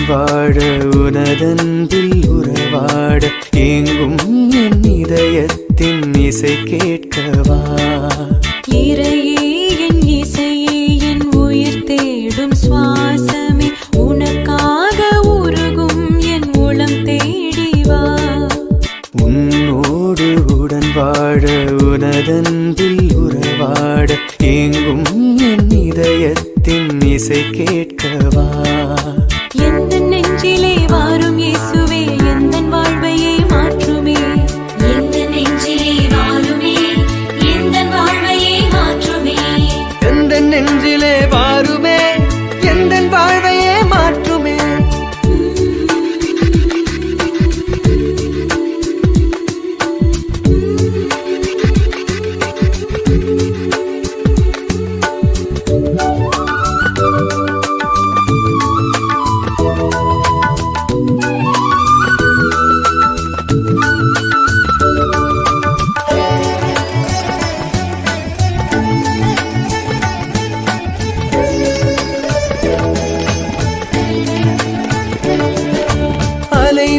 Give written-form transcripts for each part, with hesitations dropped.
வாழ உனதன்பில் உறவாட எங்கும் என் இதயத்தின் இசை கேட்கவா இறையே என் இசையே என் உயிர் தேடும் சுவாசமே உனக்காக உருகும் என் உளம் தேடிவா உன்னோடு உடன் வாழ உனதன்பில் உறவாட எங்கும் என் இதயத்தின் இசை கேட்கவா எந்தன் நெஞ்சிலே வாரும் இயேசுவே எந்தன் வாழ்வையே மாற்றுமே எந்தன் நெஞ்சிலே வாருமே எந்தன் வாழ்வையே மாற்றுமே எந்தன் நெஞ்சிலே வாருமே எந்தன் வாழ்வையே மாற்றுமே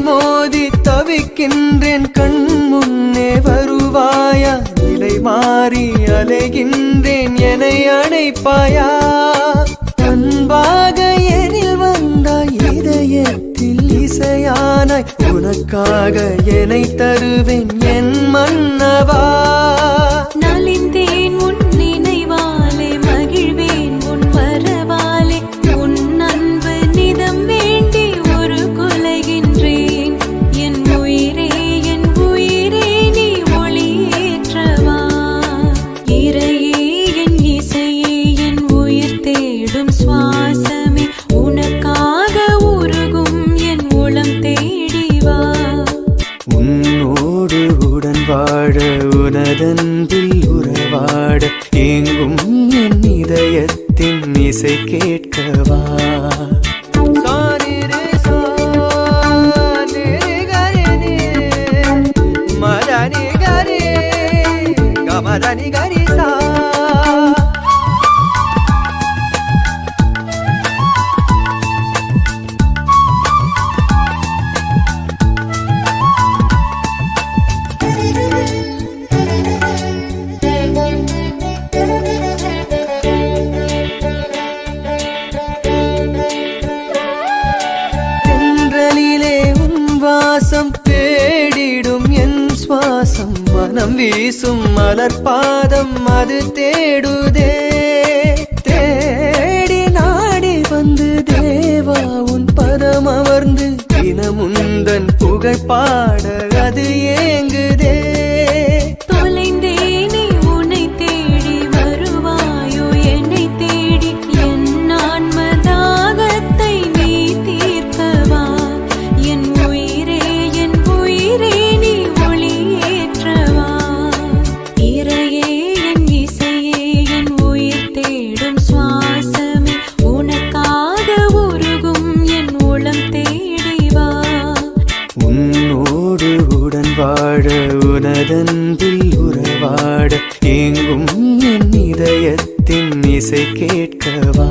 மோதி தவிக்கின்றேன் கண் முன்னே வருவாயா நிலை மாறி அலைகின்றேன் என்னை அணைப்பாயா அன்பாக எனில் வந்தாய் இதயத்தில் இசையானாய் உனக்காக என்னை தருவேன் என் மன்னவா நலிந்தேன் உன் நினைவாலே மகிழ்வேன் உன் வரவாலே உன் அன்பு நிதம் வேண்டி ஒரு கொலைகின்றேன் என் உயிரே நீ ஒளியேற்றவா இறையே என் இசையே என் உயிர் தேடும் சுவாசமே உனக்காக உருகும் என் உளம் தேடிவா உன்னோடு உடன் வாழ உனதன்பில் உறவாட எங்கும் என் இதயத்தின் இசை கேட்கவா மதனி கரிசா வாசம் தேடிடும் என் சுவாசம் மனம் வீசும் மலர் பாதம் அது தேடுதே தேடி நாடி வந்து தேவா உன் பதம் அமர்ந்து தினமுந்தன் புகழ் பாட அது ஏங்குதே தொலைந்தேனே உன்னை தேடி வருவாயோ என்னை தேடி என் ஆன்மதாகத்தை நீ தீர்க்கவா என் உயிரே நீ ஒளியேற்றவா இறையே என் இசையே என் உயிர் தேடும் சுவாசமே உனக்காக உருகும் என் உளம் தேடிவா உன்னோடு உடன் வாழ உனதன்பில் உறவாட எங்கும் என் இதயத்தின் இசை கேட்கவா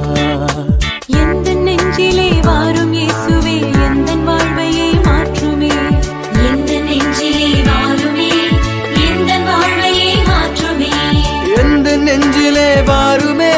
எந்தன் நெஞ்சிலே வாரும் இயேசுவே எந்தன் வாழ்வையே மாற்றுமே நெஞ்சிலே வாருமே